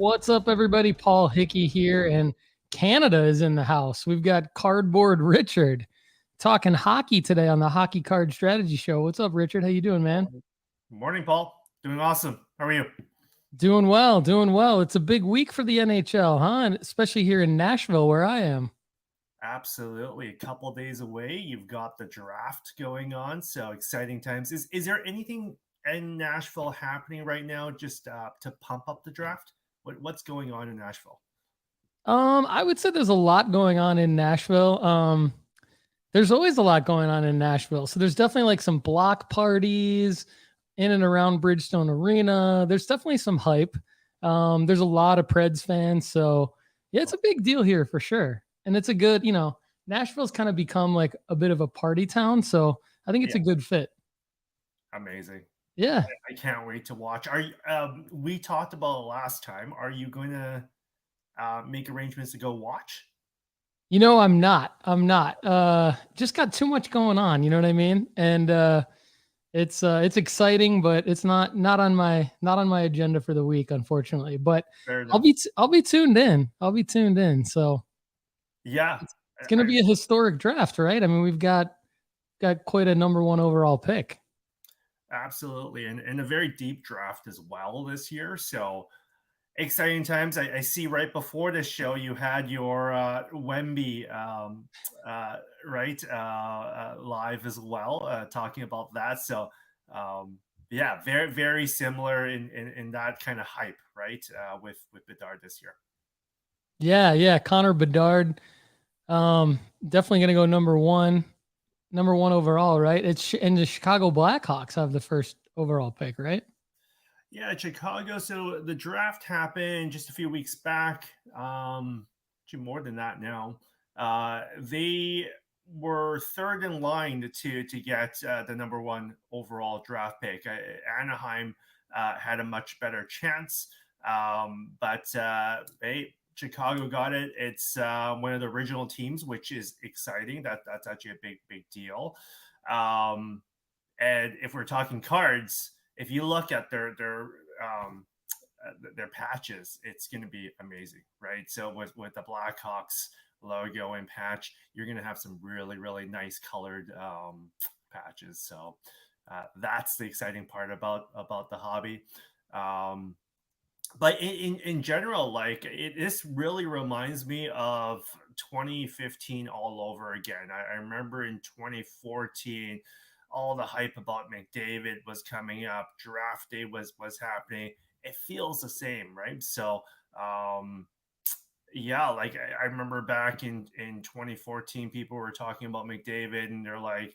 What's up, everybody? Paul Hickey here, and Canada is in the house. We've got Cardboard Richard talking hockey today on the Hockey Card Strategy Show. What's up, Richard? How you doing, man? Morning, Paul. Doing awesome. How are you? Doing well, doing well. It's a big week for the NHL, huh? And especially here in Nashville, where I am. Absolutely. A couple days away. You've got the draft going on, so exciting times. Is there anything in Nashville happening right now just to pump up the draft? What's going on in Nashville? I would say there's a lot going on in Nashville. There's always a lot going on in Nashville. So there's definitely like some block parties in and around Bridgestone Arena. There's definitely some hype. There's a lot of Preds fans. So yeah, it's a big deal here for sure. And it's a good, Nashville's kind of become like a bit of a party town. So I think it's a good fit. Amazing. Yeah. I can't wait to watch. Are you, we talked about it last time. Are you going to make arrangements to go watch? I'm not. Just got too much going on, you know what I mean? And it's exciting, but it's not on my agenda for the week, unfortunately. But I'll be tuned in. So yeah, it's going to be a historic draft, right? I mean, we've got quite a number one overall pick. Absolutely, and a very deep draft as well this year. So exciting times. I see right before this show you had your Wemby live as well, talking about that. So yeah, very very similar in that kind of hype, right? With Bedard this year. Yeah, Connor Bedard, definitely gonna go number one overall, right? It's and the Chicago Blackhawks have the first overall pick, right? Yeah, Chicago. So the draft happened just a few weeks back. Actually, more than that now. They were third in line to get the number one overall draft pick. Anaheim had a much better chance, but Chicago got it. It's one of the original teams, which is exciting. That's actually a big deal. And if we're talking cards, if you look at their patches, it's going to be amazing, right? So with the Blackhawks logo and patch, you're going to have some really nice colored patches. So that's the exciting part about the hobby. But in general, like this really reminds me of 2015 all over again. I remember in 2014 all the hype about McDavid was coming up, draft day was happening. It feels the same, right? So yeah, like I remember back in 2014 people were talking about McDavid and they're like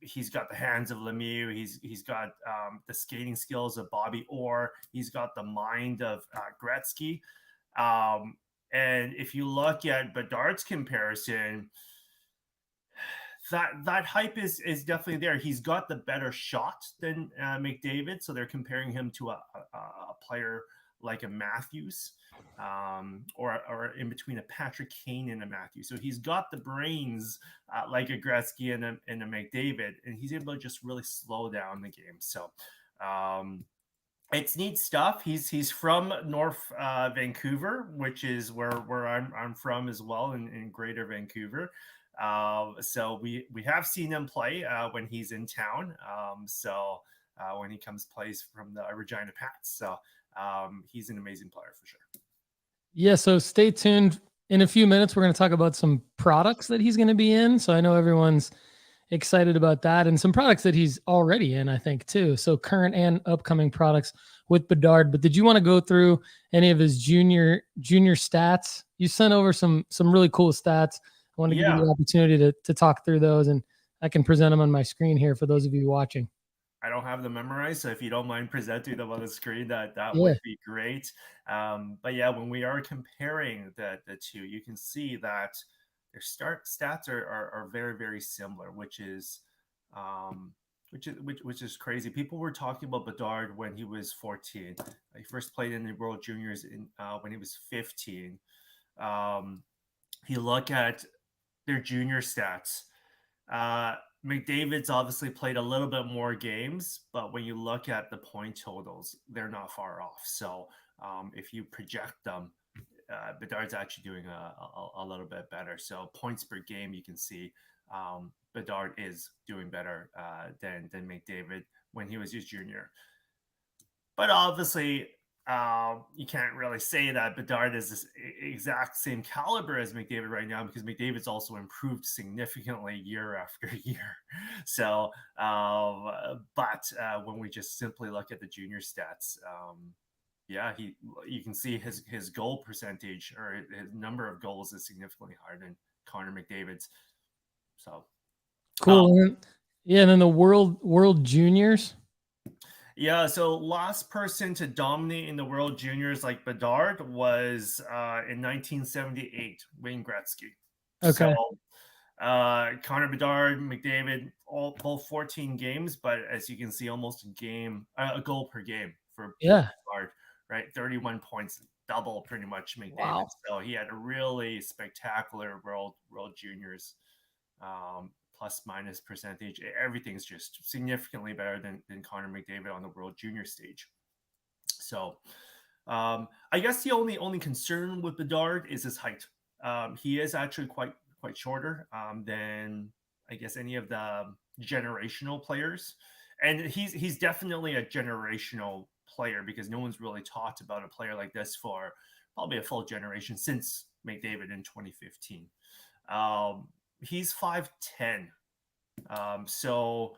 he's got the hands of Lemieux. He's got the skating skills of Bobby Orr. He's got the mind of Gretzky. And if you look at Bedard's comparison, that hype is definitely there. He's got the better shot than McDavid, so they're comparing him to a player like a Matthews, or in between a Patrick Kane and a Matthews. So he's got the brains like a Gretzky and a McDavid, and he's able to just really slow down the game. So it's neat stuff. He's from North Vancouver, which is where I'm from as well, in Greater Vancouver. So we have seen him play when he's in town. When he plays from the Regina Pats. So he's an amazing player for sure. Yeah, so stay tuned. In a few minutes, we're going to talk about some products that he's going to be in. So I know everyone's excited about that, and some products that he's already in, I think, too. So current and upcoming products with Bedard. But did you want to go through any of his junior stats? You sent over some really cool stats. I want to give you the opportunity to talk through those, and I can present them on my screen here for those of you watching. I don't have them memorized, so if you don't mind presenting them on the screen, that would be great. But yeah, when we are comparing the two, you can see that their stats are very similar, which is crazy. People were talking about Bedard when he was 14. He first played in the World Juniors when he was 15. You look at their junior stats. McDavid's obviously played a little bit more games, but when you look at the point totals, they're not far off. So if you project them, Bedard's actually doing a little bit better. So points per game, you can see Bedard is doing better than McDavid when he was just junior. But obviously, you can't really say that Bedard is this exact same caliber as McDavid right now, because McDavid's also improved significantly year after year. So, but when we just simply look at the junior stats, yeah, you can see his goal percentage, or his number of goals, is significantly higher than Connor McDavid's. So cool. Yeah, and then the World Juniors. yeah, so last person to dominate in the World Juniors like Bedard was in 1978, Wayne Gretzky. Okay. So Connor Bedard, McDavid, both 14 games, but as you can see, almost a goal per game for Bedard, right? 31 points, double pretty much McDavid. Wow. So he had a really spectacular World Juniors. Plus minus percentage, everything's just significantly better than Connor McDavid on the World Junior stage. So I guess the only concern with Bedard is his height. He is actually quite shorter than, I guess, any of the generational players, and he's definitely a generational player, because no one's really talked about a player like this for probably a full generation since McDavid in 2015. He's 5'10", so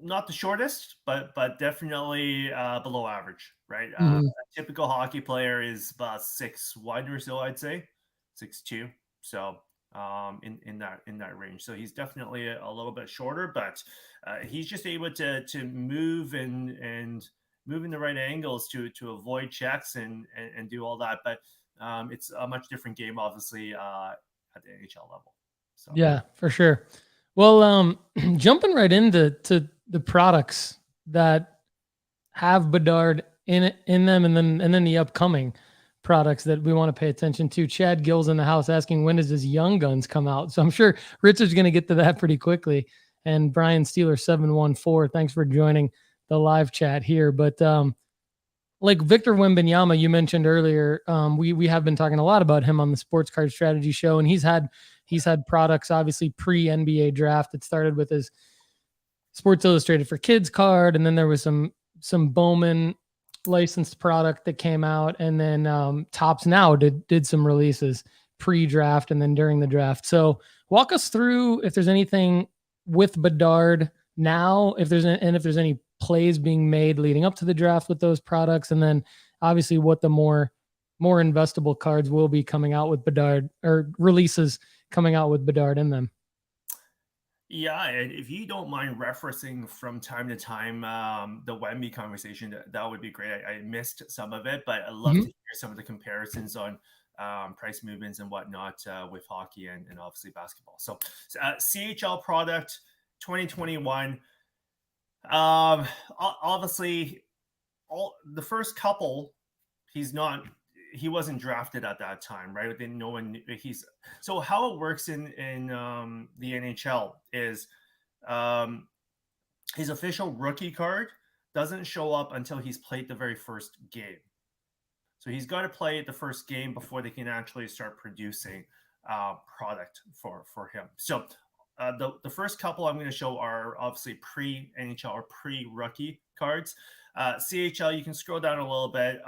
not the shortest, but definitely below average, right? A typical hockey player is about 6'1" or so, I'd say 6'2". So in that range. So he's definitely a little bit shorter, but he's just able to move and move in the right angles to avoid checks and do all that. But it's a much different game, obviously, at the NHL level. So yeah, for sure. Well, jumping right into the products that have Bedard in them, and then the upcoming products that we want to pay attention to. Chad Gill's in the house asking, when does his Young Guns come out? So I'm sure Richard's going to get to that pretty quickly. And Brian Steeler 714, thanks for joining the live chat here. But like Victor Wembanyama, you mentioned earlier, we have been talking a lot about him on the Sports Card Strategy Show, and he's had products obviously pre-NBA draft. It started with his Sports Illustrated for Kids card, and then there was some Bowman licensed product that came out, and then Topps Now did some releases pre-draft and then during the draft. So walk us through if there's anything with Bedard now, if there's any plays being made leading up to the draft with those products, and then obviously what the more investable cards will be coming out with Bedard, or releases coming out with Bedard in them. Yeah, and if you don't mind referencing from time to time the Wemby conversation, that would be great. I missed some of it, but I'd love to hear some of the comparisons on price movements and whatnot with hockey and obviously basketball. So CHL product 2021. Obviously, the first couple, he wasn't drafted at that time, right? Then no one. So how it works in the NHL is his official rookie card doesn't show up until he's played the very first game. So he's got to play the first game before they can actually start producing product for him. So the first couple I'm going to show are obviously pre-NHL or pre-rookie cards. CHL, you can scroll down a little bit.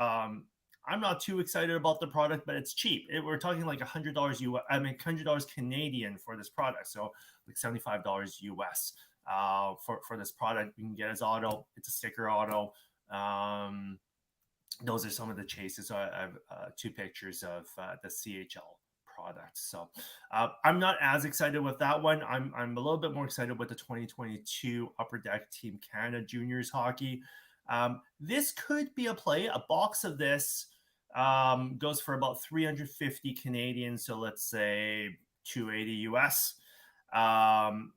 I'm not too excited about the product, but it's cheap. We're talking like $100 US. I mean, $100 Canadian for this product. So like $75 US for this product. You can get his auto. It's a sticker auto. Those are some of the chases. So I have two pictures of the CHL product. So I'm not as excited with that one. I'm a little bit more excited with the 2022 Upper Deck Team Canada Juniors Hockey. This could be a play. A box of this goes for about 350 Canadian. So let's say 280 US.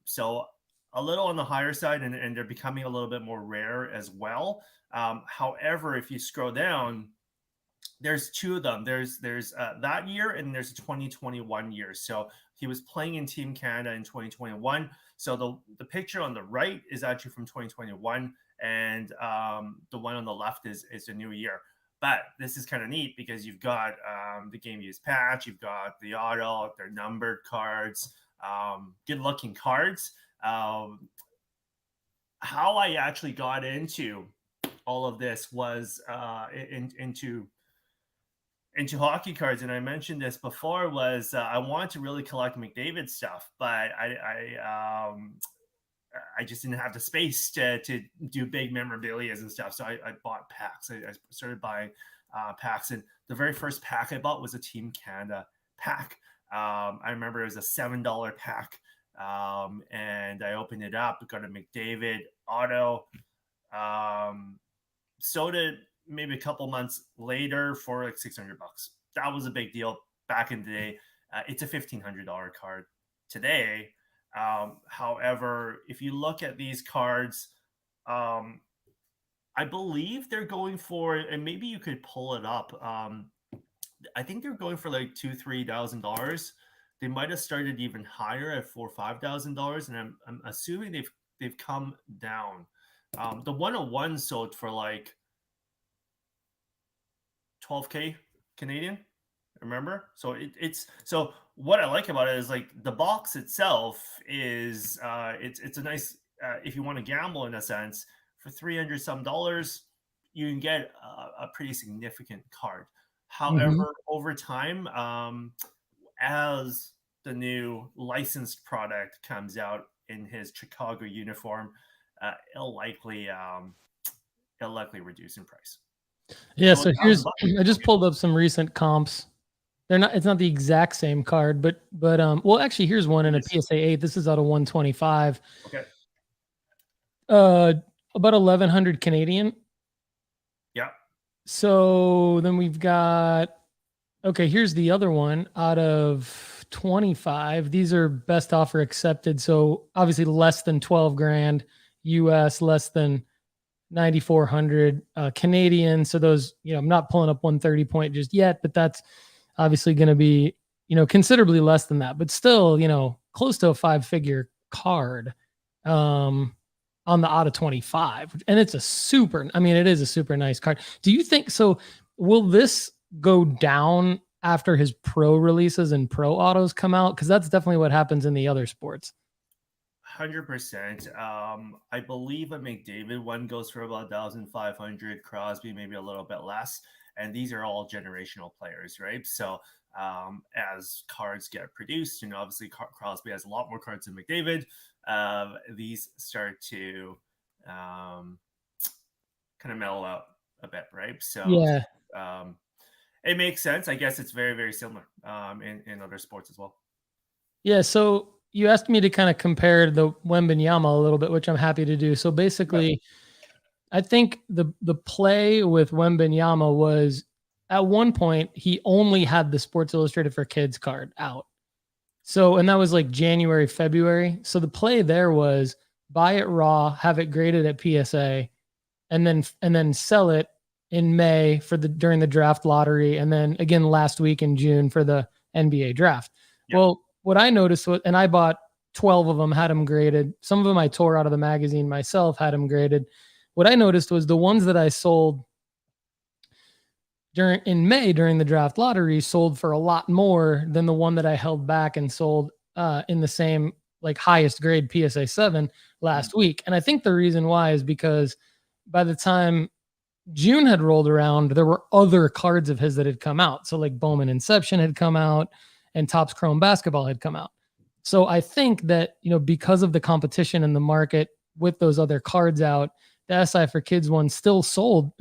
So a little on the higher side, and they're becoming a little bit more rare as well. However, if you scroll down, there's two of them. There's that year, and there's a 2021 year. So he was playing in Team Canada in 2021. So the picture on the right is actually from 2021, and the one on the left is the new year. But this is kind of neat because you've got the game used patch, you've got the auto, they're numbered cards, good looking cards. How I actually got into all of this was into hockey cards, and I mentioned this before, was I wanted to really collect McDavid stuff, but I just didn't have the space to do big memorabilia and stuff. So I bought packs. I started buying packs, and the very first pack I bought was a Team Canada pack. I remember it was a $7 pack, and I opened it up, got a McDavid auto. Sold it maybe a couple months later for like $600. That was a big deal back in the day. It's a $1,500 card today. However, if you look at these cards, I believe they're going for, and maybe you could pull it up. I think they're going for like $2,000-$3,000. They might have started even higher at $4,000-$5,000, and I'm assuming they've come down. The 101 sold for like $12K Canadian. Remember? So it's so what I like about it is like the box itself is it's a nice if you want to gamble in a sense, for $300 some you can get a pretty significant card. However, over time, as the new licensed product comes out in his Chicago uniform, it'll likely reduce in price. Yeah, so here's, I just pulled up some recent comps. It's not the exact same card, but well, actually, here's one in a PSA 8. This is out of 125. Okay. About 1,100 Canadian. Yeah. So then we've got, okay, here's the other one out of 25. These are best offer accepted. So obviously less than 12 grand US, less than 9,400 Canadian. So those, I'm not pulling up 130 point just yet, but that's obviously going to be, considerably less than that, but still, close to a 5-figure card on the out of 25. And it's it is a super nice card. Do you think so? Will this go down after his pro releases and pro autos come out? Because that's definitely what happens in the other sports. 100%. I believe a McDavid one goes for about 1,500, Crosby maybe a little bit less, and these are all generational players, right? So as cards get produced, obviously Crosby has a lot more cards than McDavid. These start to kind of mellow out a bit, right? So yeah, it makes sense. I guess it's very, very similar in other sports as well. Yeah. So you asked me to kind of compare the Wembanyama a little bit, which I'm happy to do. So basically, I think the play with Wembanyama was, at one point he only had the Sports Illustrated for Kids card out. So, and that was like January, February. So the play there was buy it raw, have it graded at PSA, and then sell it in May during the draft lottery, and then again last week in June for the NBA draft. Yep. Well, what I noticed was, and I bought 12 of them, had them graded. Some of them I tore out of the magazine myself, had them graded. What I noticed was the ones that I sold in May during the draft lottery sold for a lot more than the one that I held back and sold in the same like highest grade PSA 7 last week. And I think the reason why is because by the time June had rolled around, there were other cards of his that had come out. So like Bowman Inception had come out and Topps Chrome Basketball had come out. So I think that, because of the competition in the market with those other cards out, the SI for Kids one still sold.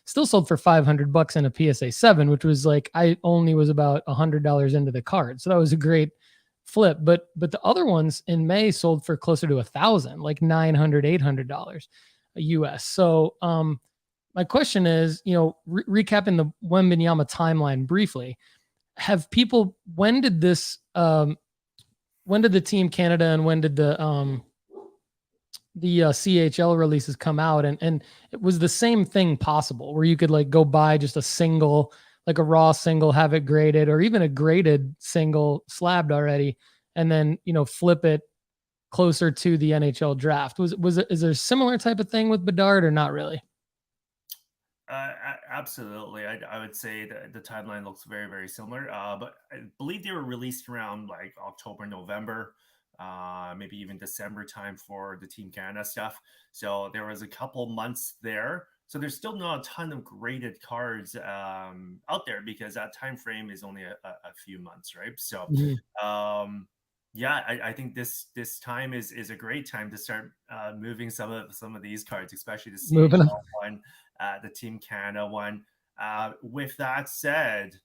Still sold for $500 in a PSA 7, which was like, I only was about $100 into the card. So that was a great flip. But the other ones in May sold for closer to $1,000, like $900, $800 US. So my question is, recapping the Wembanyama timeline briefly, when did the Team Canada and when did the CHL releases come out, and it was the same thing possible where you could like go buy just a single, like a raw single, have it graded, or even a graded single slabbed already, and then flip it closer to the NHL draft. Is there a similar type of thing with Bedard or not really? Absolutely. I would say that the timeline looks very, very similar. But I believe they were released around like October, November, maybe even December time for the Team Canada stuff. So there was a couple months there. So there's still not a ton of graded cards out there because that time frame is only a few months, right? So yeah, I think this time is a great time to start moving some of these cards, especially the CHL one, the Team Canada one. With that said,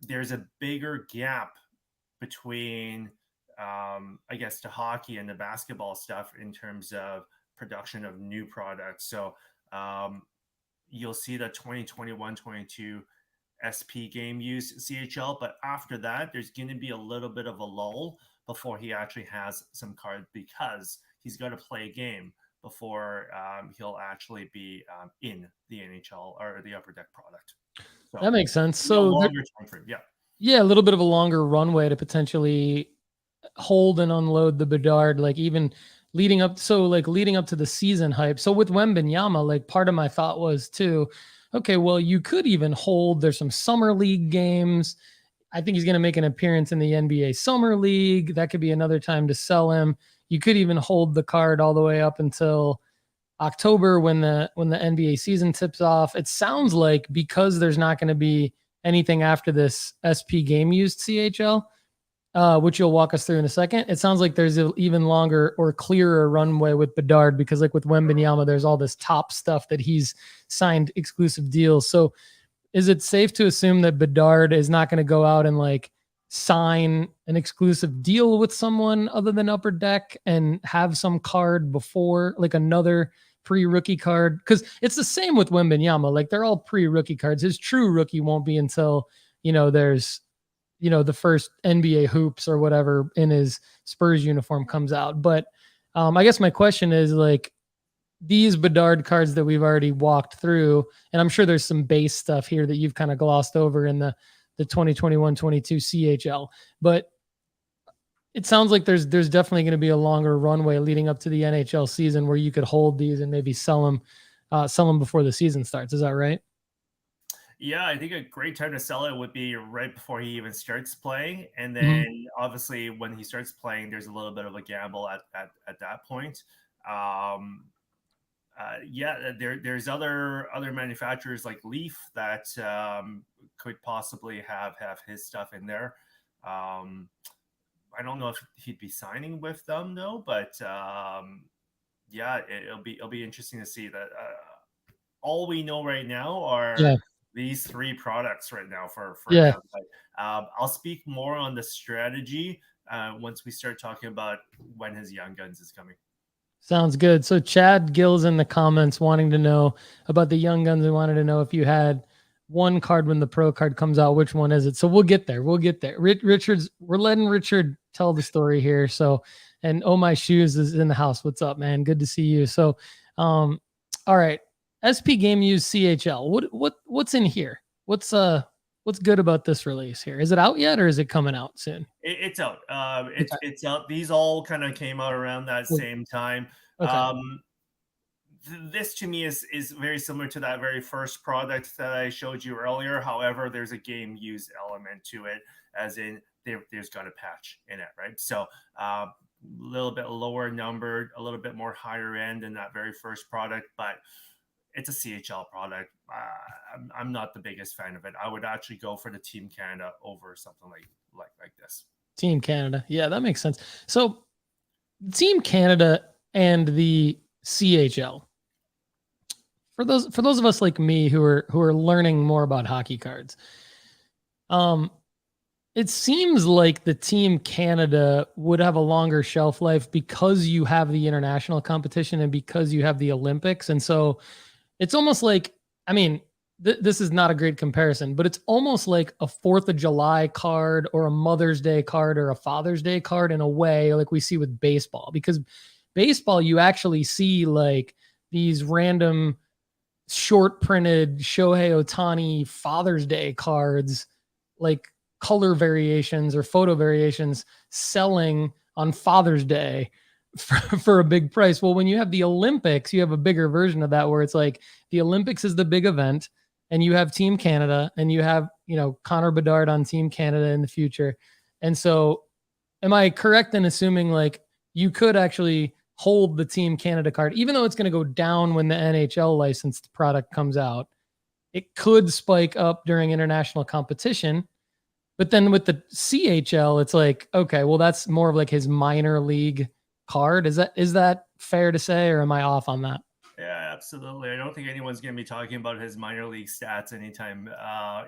there's a bigger gap between, I guess, the hockey and the basketball stuff in terms of production of new products. So you'll see the 2021-22 SP game use CHL, but after that, there's going to be a little bit of a lull before he actually has some cards because he's got to play a game before he'll actually be in the NHL or the Upper Deck product. So that makes sense. So longer time frame, yeah, a little bit of a longer runway to potentially hold and unload the Bedard, like even leading up. So like leading up to the season hype. So with Wembanyama, like part of my thought was too, okay, well, you could even hold, there's some summer league games. I think he's going to make an appearance in the NBA summer league. That could be another time to sell him. You could even hold the card all the way up until October when the NBA season tips off. It sounds like because there's not going to be anything after this SP game used CHL, which you'll walk us through in a second. It sounds like there's an even longer or clearer runway with Bedard because like with Wembanyama, there's all this top stuff that he's signed exclusive deals. So is it safe to assume that Bedard is not going to go out and like sign an exclusive deal with someone other than Upper Deck and have some card before, like another pre-rookie card? Because it's the same with Wembanyama. Like they're all pre-rookie cards. His true rookie won't be until, there's, the first NBA hoops or whatever in his Spurs uniform comes out. But I guess my question is like these Bedard cards that we've already walked through, and I'm sure there's some base stuff here that you've kind of glossed over in the 2021-22 CHL, but it sounds like there's definitely going to be a longer runway leading up to the NHL season where you could hold these and maybe sell them before the season starts. Is that right? Yeah, I think a great time to sell it would be right before he even starts playing. And then obviously when he starts playing, there's a little bit of a gamble at that point. There's other manufacturers like Leaf that could possibly have his stuff in there. I don't know if he'd be signing with them though, but it'll be interesting to see that. All we know right now are these three products right now for now. I'll speak more on the strategy once we start talking about when his Young Guns is coming. Sounds good. So Chad Gill's in the comments wanting to know about the Young Guns. He wanted to know if you had one card when the pro card comes out, which one is it? So we'll get there. We're letting Richard tell the story here. So, and Oh My Shoes is in the house. What's up, man? Good to see you. So, all right. SP Game Use CHL. What's in here? What's good about this release here? Is it out yet or is it coming out soon? It's out. It's out. These all kind of came out around that same time. Okay. This to me is very similar to that very first product that I showed you earlier. However, there's a game use element to it, as in there's got a patch in it, right? So a little bit lower numbered, a little bit more higher end than that very first product, but it's a CHL product. I'm not the biggest fan of it. I would actually go for the Team Canada over something like this. Team Canada. Yeah, that makes sense. So Team Canada and the CHL. For those of us like me who are learning more about hockey cards, it seems like the Team Canada would have a longer shelf life because you have the international competition and because you have the Olympics. And so it's almost like, I mean, this is not a great comparison, but it's almost like a 4th of July card or a Mother's Day card or a Father's Day card in a way, like we see with baseball, because baseball, you actually see like these random short printed Shohei Ohtani Father's Day cards, like color variations or photo variations selling on Father's Day for a big price. Well, when you have the Olympics, you have a bigger version of that where it's like the Olympics is the big event and you have Team Canada and you have, Connor Bedard on Team Canada in the future. And so am I correct in assuming like you could actually hold the Team Canada card, even though it's going to go down when the NHL licensed product comes out? It could spike up during international competition. But then with the CHL, it's like, okay, well, that's more of like his minor league card. Is that fair to say, or am I off on that? Yeah, absolutely. I don't think anyone's going to be talking about his minor league stats anytime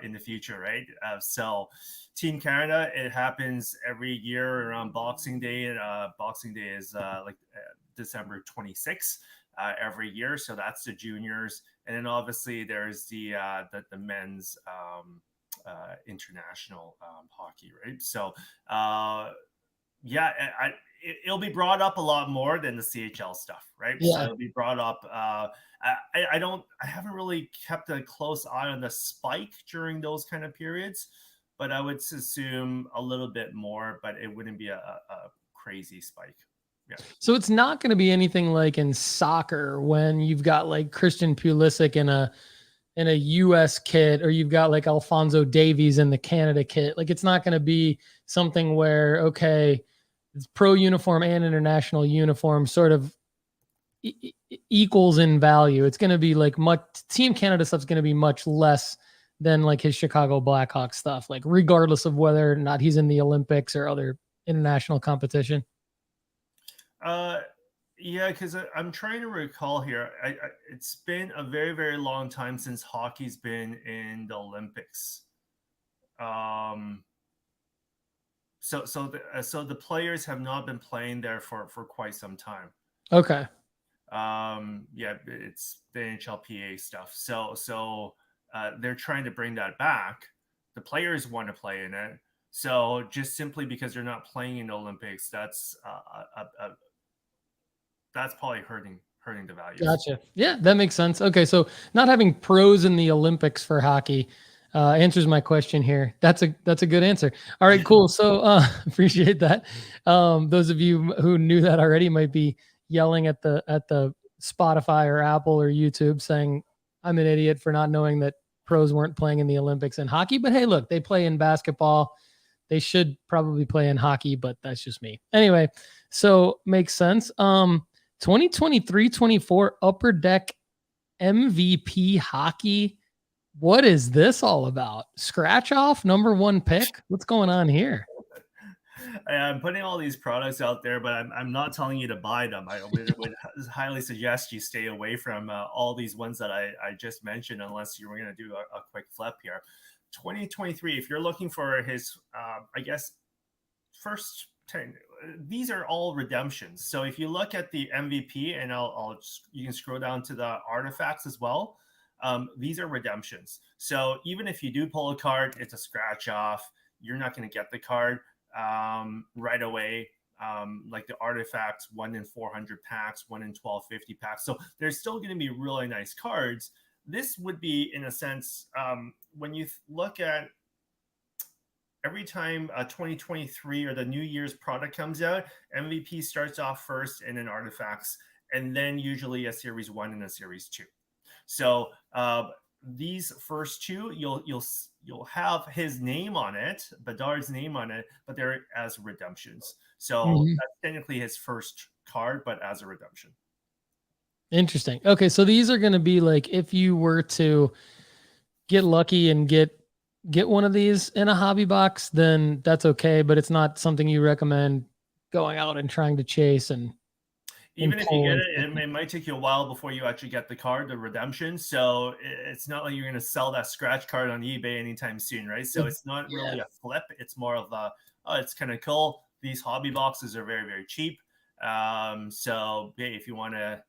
in the future, right? So, Team Canada, it happens every year around Boxing Day. Boxing Day is December 26th every year. So that's the juniors, and then obviously there's the men's international hockey, right? So, it'll be brought up a lot more than the CHL stuff, right? Yeah. So it'll be brought up. I haven't really kept a close eye on the spike during those kind of periods, but I would assume a little bit more, but it wouldn't be a crazy spike. Yeah. So it's not going to be anything like in soccer when you've got like Christian Pulisic in a US kit, or you've got like Alphonso Davies in the Canada kit. Like it's not going to be something where, okay, it's pro uniform and international uniform sort of equals in value. It's going to be like Team Canada stuff's going to be much less than like his Chicago Blackhawks stuff, like regardless of whether or not he's in the Olympics or other international competition. Yeah, because I'm trying to recall here. It's been a very, very long time since hockey's been in the Olympics. So the players have not been playing there for quite some time. Okay. Yeah, it's the NHLPA stuff. So they're trying to bring that back. The players want to play in it. So just simply because they're not playing in the Olympics, that's probably hurting the value. Gotcha. Yeah, that makes sense. Okay, so not having pros in the Olympics for hockey answers my question here. That's a good answer. All right, cool. So appreciate that. Those of you who knew that already might be yelling at the Spotify or Apple or YouTube saying I'm an idiot for not knowing that pros weren't playing in the Olympics in hockey. But hey, look, they play in basketball. They should probably play in hockey, but that's just me. Anyway, so makes sense. 2023-24 Upper Deck MVP hockey. What is this all about? Scratch off #1 pick? What's going on here? I'm putting all these products out there, but I'm not telling you to buy them. I would highly suggest you stay away from all these ones that I just mentioned, unless you were going to do a quick flip here. 2023, if you're looking for his, first 10, these are all redemptions. So if you look at the MVP, and you can scroll down to the artifacts as well. These are redemptions. So even if you do pull a card, it's a scratch off. You're not going to get the card right away. Like the artifacts, 1 in 400 packs, 1 in 1250 packs. So there's still going to be really nice cards. This would be, in a sense, when you look at every time 2023 or the New Year's product comes out, MVP starts off first, and then artifacts, and then usually a series 1 and a series 2. So these first two, you'll have his name on it, Bedard's name on it, but they're as redemptions. So that's technically his first card, but as a redemption. Interesting. Okay, so these are going to be like if you were to get lucky and get one of these in a hobby box, then that's okay, but it's not something you recommend going out and trying to chase. And even if you get it, it might take you a while before you actually get the card, the redemption. So it's not like you're going to sell that scratch card on eBay anytime soon, right? So it's not really a flip. It's more of it's kind of cool. These hobby boxes are very, very cheap. So if you want to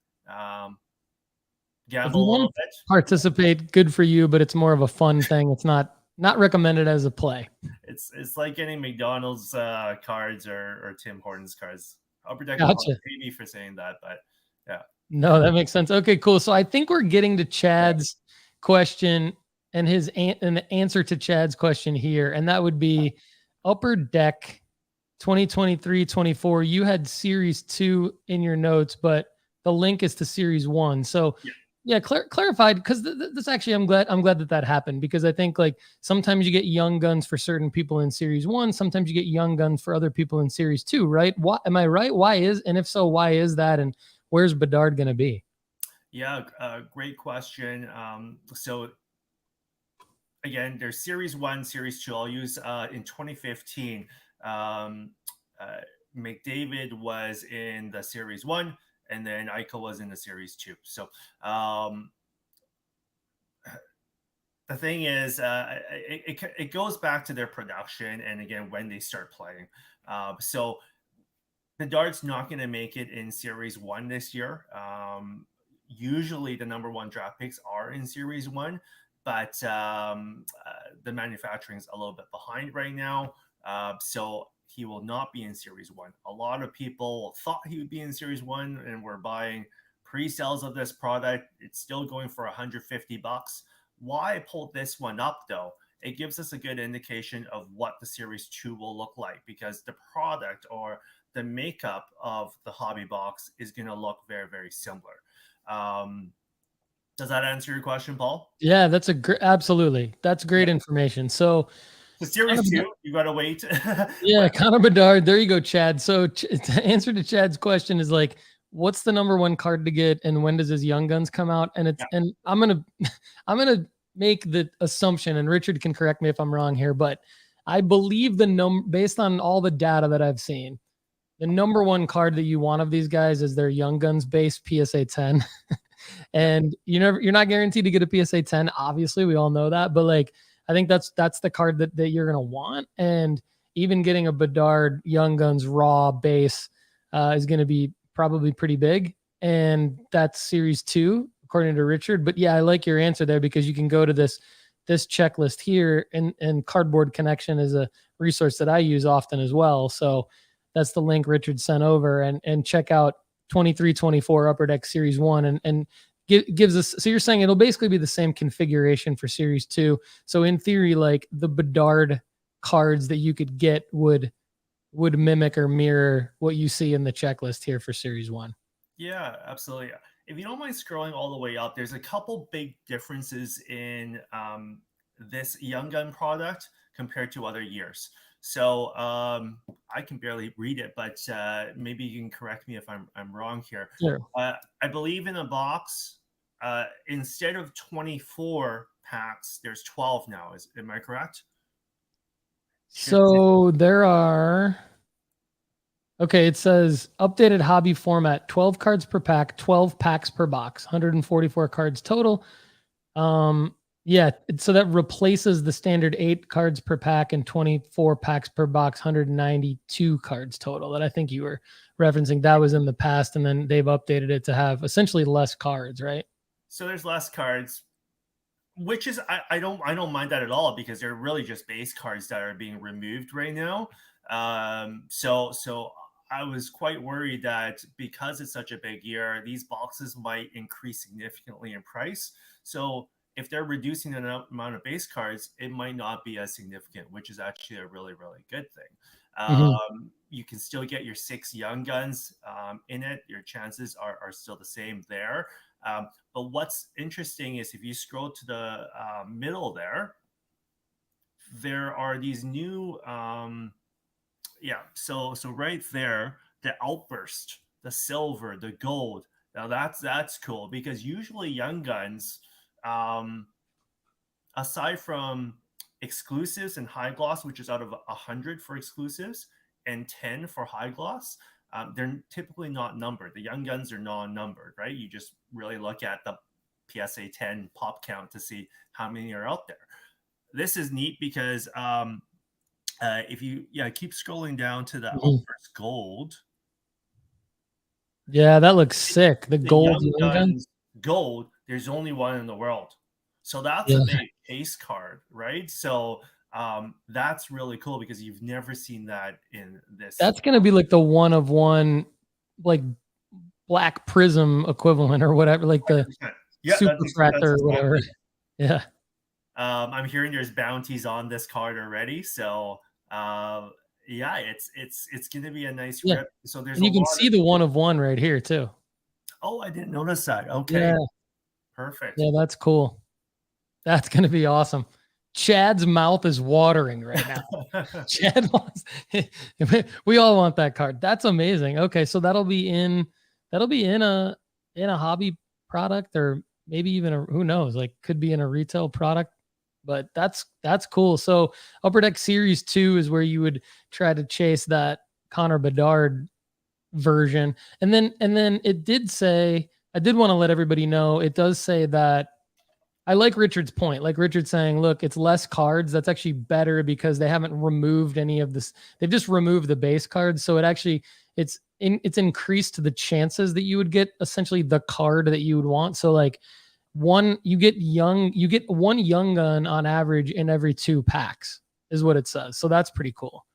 gamble a little bit, participate, good for you, but it's more of a fun thing. It's not recommended as a play. It's like getting McDonald's cards or Tim Hortons cards. Upper Deck maybe for saying that, but yeah. No, that makes sense. Okay, cool. So I think we're getting to Chad's question and and the answer to Chad's question here, and that would be Upper Deck 2023-24. You had Series 2 in your notes, but the link is to Series 1. So yeah, clarified, because this actually, I'm glad that happened, because I think like sometimes you get young guns for certain people in Series 1, sometimes you get young guns for other people in Series 2, right? What, am I right? And if so, why is that, and where's Bedard going to be? Yeah, great question. So again, there's Series 1, Series 2. I'll use in 2015, um, uh, McDavid was in the Series 1, and then Reichel was in the Series 2. So the thing is, it goes back to their production, and again, when they start playing. So Bedard's not going to make it in Series 1 this year. Usually the number one draft picks are in Series 1, but the manufacturing is a little bit behind right now. So he will not be in Series 1. A lot of people thought he would be in Series 1 and were buying pre-sales of this product. It's still going for $150. Why I pulled this one up, though, it gives us a good indication of what the Series 2 will look like, because the product or the makeup of the hobby box is going to look very, very similar. Does that answer your question, Paul? Yeah, that's absolutely. That's great information. So the Series 2, you got to wait. Yeah, Connor Bedard. There you go, Chad. So the answer to Chad's question is like, what's the number one card to get, and when does his Young Guns come out? And and I'm gonna make the assumption, and Richard can correct me if I'm wrong here, but I believe based on all the data that I've seen, the number one card that you want of these guys is their Young Guns base PSA 10. And you're not guaranteed to get a PSA 10. Obviously, we all know that, but like, I think that's the card that you're gonna want. And even getting a Bedard Young Guns raw base is gonna be probably pretty big. And that's Series 2, according to Richard. But yeah, I like your answer there, because you can go to this checklist here, and Cardboard Connection is a resource that I use often as well. So that's the link Richard sent over, and check out 23-24 Upper Deck Series 1, and gives us, so you're saying it'll basically be the same configuration for Series 2. So in theory, like the Bedard cards that you could get would mimic or mirror what you see in the checklist here for Series 1. Yeah, absolutely. If you don't mind scrolling all the way up, there's a couple big differences in this Young Gun product compared to other years. So I can barely read it, but maybe you can correct me if I'm wrong here. Sure. I believe in a box, instead of 24 packs, there's 12 now. Am I correct? So there are, okay, it says updated hobby format, 12 cards per pack, 12 packs per box, 144 cards total. Yeah, so that replaces the standard 8 cards per pack and 24 packs per box, 192 cards total that I think you were referencing. That was in the past, and then they've updated it to have essentially less cards, right? So there's less cards, which is I don't mind that at all, because they're really just base cards that are being removed right now. So I was quite worried that because it's such a big year, these boxes might increase significantly in price. So if they're reducing the amount of base cards, it might not be as significant, which is actually a really, really good thing. You can still get your 6 Young Guns in it. Your chances are still the same there. But what's interesting is if you scroll to the middle there are these new, so right there, the Outburst, the silver, the gold. Now that's cool, because usually Young Guns, aside from exclusives and high gloss, which is out of 100 for exclusives and 10 for high gloss, they're typically not numbered. The Young Guns are non-numbered, right? You just really look at the PSA 10 pop count to see how many are out there. This is neat because if you keep scrolling down to the Outburst Gold. Yeah, that looks sick. The gold Young Guns gold, there's only one in the world. So that's a big case card, right? So that's really cool, because you've never seen that in this. That's going to be like the one of one, like Black Prism equivalent or whatever, like the Super Fractor or whatever. Yeah. I'm hearing there's bounties on this card already. So Yeah, it's gonna be a nice Yeah, rip. So there's and a you can lot see of. the one of one right here too. Oh, I didn't notice that. Okay, Yeah, perfect. yeah, that's cool. That's gonna be awesome. Chad's mouth is watering right now. Chad wants we all want that card. That's amazing. Okay, so that'll be in a hobby product or maybe even a who knows, like could be in a retail product. But that's cool. So Upper Deck Series 2 is where you would try to chase that Connor Bedard version. And then it did say I did want to let everybody know it does say that I like Richard's point. Like Richard saying, look, it's less cards. That's actually better because they haven't removed any of this. They've just removed the base cards. So it's increased the chances that you would get essentially the card that you would want. So like you get one young gun on average in every 2 packs is what it says. So that's pretty cool.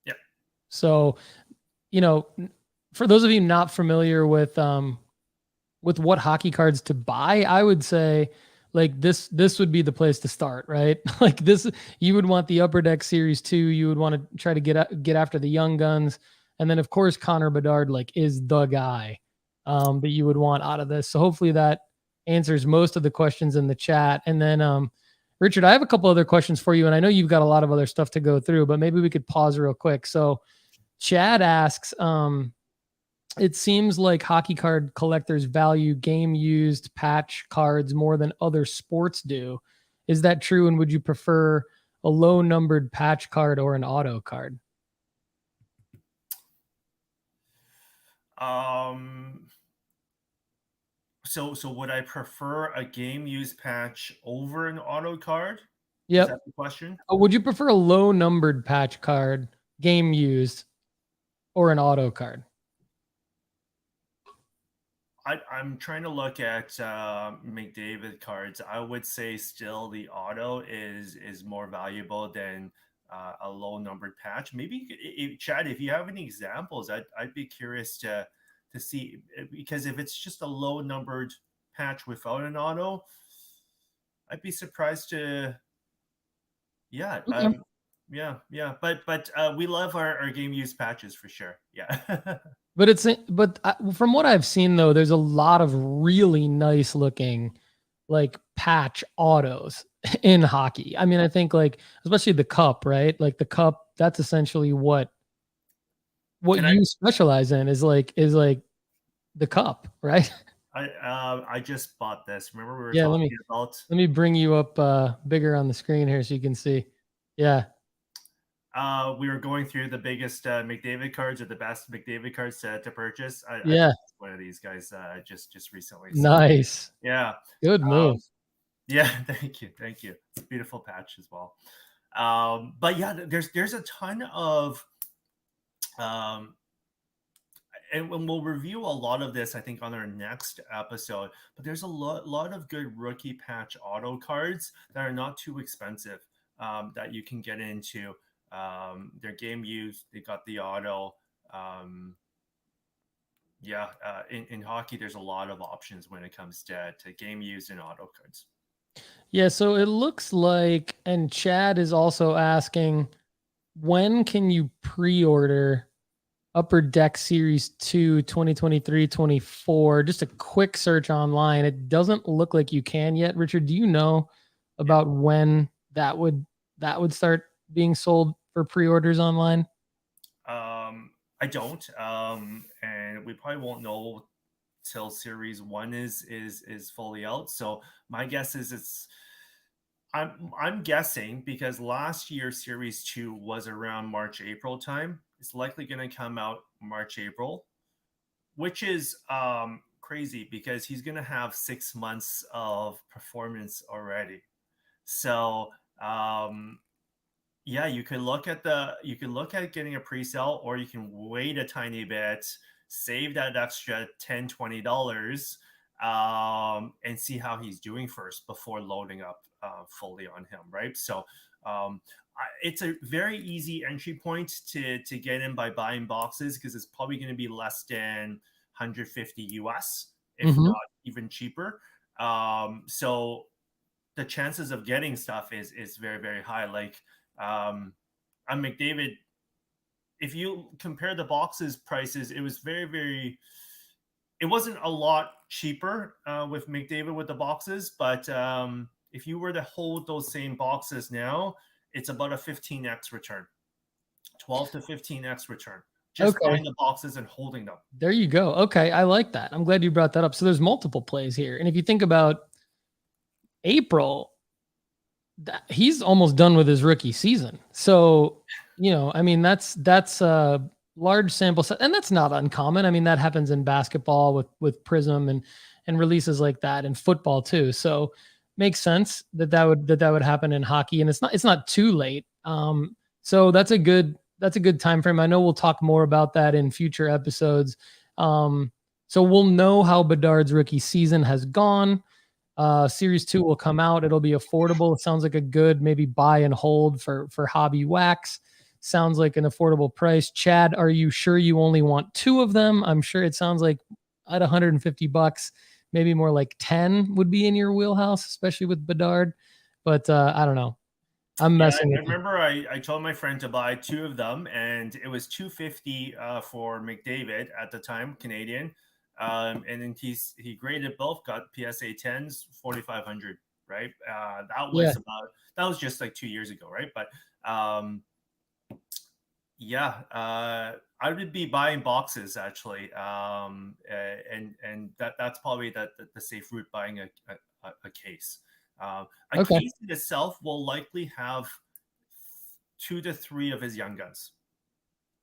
Yeah. So, for those of you not familiar with what hockey cards to buy, I would say like this would be the place to start, right? Like this, you would want the Upper Deck Series 2. You would want to try to get after the young guns, and then of course Connor Bedard like is the guy that you would want out of this. So hopefully that answers most of the questions in the chat. And then Richard, I have a couple other questions for you, and I know you've got a lot of other stuff to go through, but maybe we could pause real quick. So Chad asks, it seems like hockey card collectors value game used patch cards more than other sports do. Is that true? And would you prefer a low numbered patch card or an auto card? So would I prefer a game use patch over an auto card? Is Yep. that the question? Would you prefer a low numbered patch card, game used, or an auto card? I'm trying to look at McDavid cards. I would say still the auto is more valuable than a low numbered patch. Maybe Chad, if you have any examples, I'd be curious to see, because if it's just a low numbered patch without an auto, I'd be surprised to. Yeah, Okay. but we love our game use patches for sure. Yeah. But from what I've seen though, there's a lot of really nice looking like patch autos in hockey. I mean, I think like especially the cup, right? Like the cup, that's essentially what Can you specialize in is like the cup, right? I just bought this. Remember we were Yeah, talking about. let me bring you up bigger on the screen here so you can see. Yeah. We were going through the biggest McDavid cards or the best McDavid cards to purchase. I Yeah. one of these guys just recently. So, Nice. yeah. Good move. Yeah. Thank you. It's a beautiful patch as well. But yeah, there's a ton of and we'll review a lot of this, I think, on our next episode. But there's a lot of good rookie patch auto cards that are not too expensive that you can get into. They're game used. They got the auto. In hockey, there's a lot of options when it comes to game used and auto cards. Yeah, so it looks like, and Chad is also asking, when can you pre-order Upper Deck Series 2 2023-24? Just a quick search online. It doesn't look like you can yet. Richard, do you know about when that would start being sold for pre-orders online? I don't. And we probably won't know till Series 1 is fully out. So my guess is I'm guessing because last year Series 2 was around March April time. It's likely going to come out March April, which is crazy because he's going to have 6 months of performance already. So yeah, you could look at getting a pre-sale, or you can wait a tiny bit, save that extra $10-$20 and see how he's doing first before loading up fully on him, right? So it's a very easy entry point to get in by buying boxes, because it's probably going to be less than 150 US, if not even cheaper. So the chances of getting stuff is very, very high. Like on McDavid, if you compare the boxes prices, it was very, very. It wasn't a lot cheaper with McDavid with the boxes, but if you were to hold those same boxes now, it's about a 15x return, 12 to 15x return, just Okay. buying the boxes and holding them. There you go. Okay. I like that. I'm glad you brought that up. So there's multiple plays here. And if you think about April, he's almost done with his rookie season. So, I mean, that's a large sample set, and that's not uncommon. I mean, that happens in basketball with Prism and releases like that, and football too. So makes sense that would happen in hockey, and it's not too late. So that's a good time frame. I know we'll talk more about that in future episodes. So we'll know how Bedard's rookie season has gone. Series 2 will come out. It'll be affordable. It sounds like a good maybe buy and hold for hobby wax. Sounds like an affordable price. Chad, are you sure you only want 2 of them? I'm sure it sounds like at $150, maybe more like 10 would be in your wheelhouse, especially with Bedard. But I don't know. I'm messing with I remember I told my friend to buy 2 of them, and it was $250 for McDavid at the time, Canadian. And then he graded both, got PSA 10s, 4,500, right? That was just like 2 years ago, right? But I would be buying boxes actually, and that's probably the safe route, buying a case. A case in itself will likely have 2 to 3 of his Young Guns.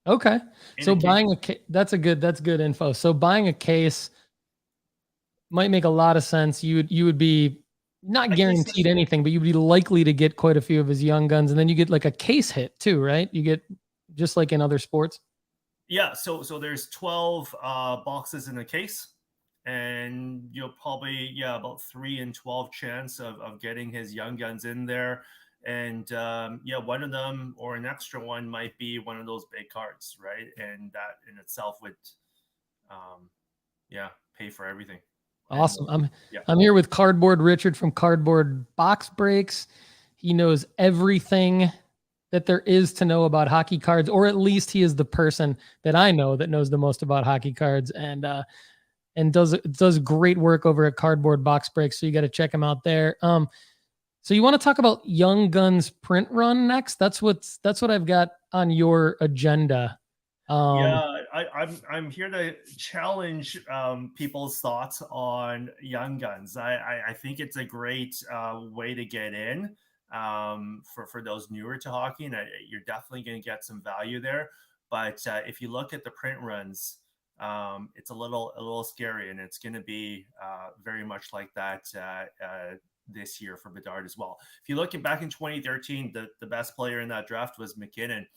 Okay. So buying that's good info. So buying a case might make a lot of sense. You would be not guaranteed anything, but you'd be likely to get quite a few of his Young Guns, and then you get like a case hit too, right? You get just like in other sports. Yeah. So there's 12 boxes in a case, and you'll probably about 3 in 12 chance of getting his Young Guns in there. And one of them or an extra one might be one of those big cards, right? And that in itself would pay for everything. Awesome. I'm here with Cardboard Richard from Cardboard Boxbreaks. He knows everything that there is to know about hockey cards, or at least he is the person that I know that knows the most about hockey cards, and does great work over at Cardboard Boxbreaks. So you got to check him out there. So you want to talk about Young Guns print run next? That's what I've got on your agenda. I'm here to challenge people's thoughts on Young Guns. I think it's a great way to get in for those newer to hockey, and you're definitely going to get some value there. But if you look at the print runs, it's a little scary, and it's going to be very much like that this year for Bedard as well. If you look back in 2013, the best player in that draft was Mackinnon.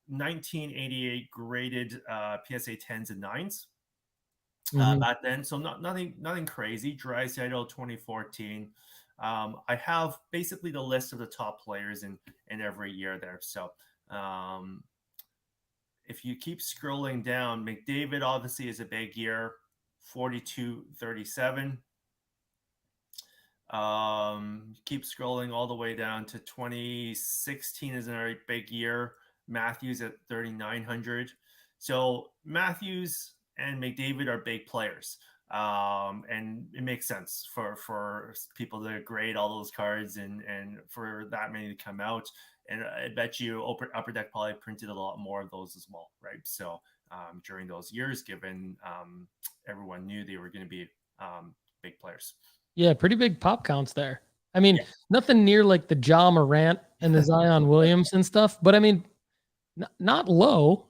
1988 graded PSA 10s and 9s back then. So nothing crazy. Draisaitl 2014. I have basically the list of the top players in every year there. So if you keep scrolling down, McDavid obviously is a big year, 42-37. Keep scrolling all the way down to 2016 is another big year. Matthews at 3,900. So Matthews and McDavid are big players. And it makes sense for people to grade all those cards and for that many to come out. And I bet you Upper Deck probably printed a lot more of those as well, right? So during those years, given everyone knew they were going to be big players. Yeah, pretty big pop counts there. I mean, nothing near like the Ja Morant and the Zion Williamson stuff, but I mean, not low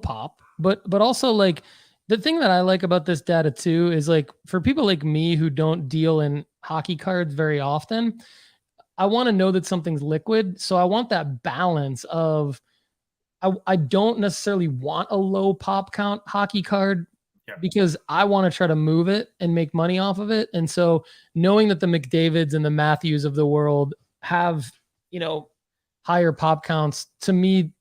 pop, but also like the thing that I like about this data too is like for people like me who don't deal in hockey cards very often, I want to know that something's liquid. So I want that balance of I don't necessarily want a low pop count hockey card because I want to try to move it and make money off of it. And so knowing that the McDavids and the Matthews of the world have, higher pop counts, to me,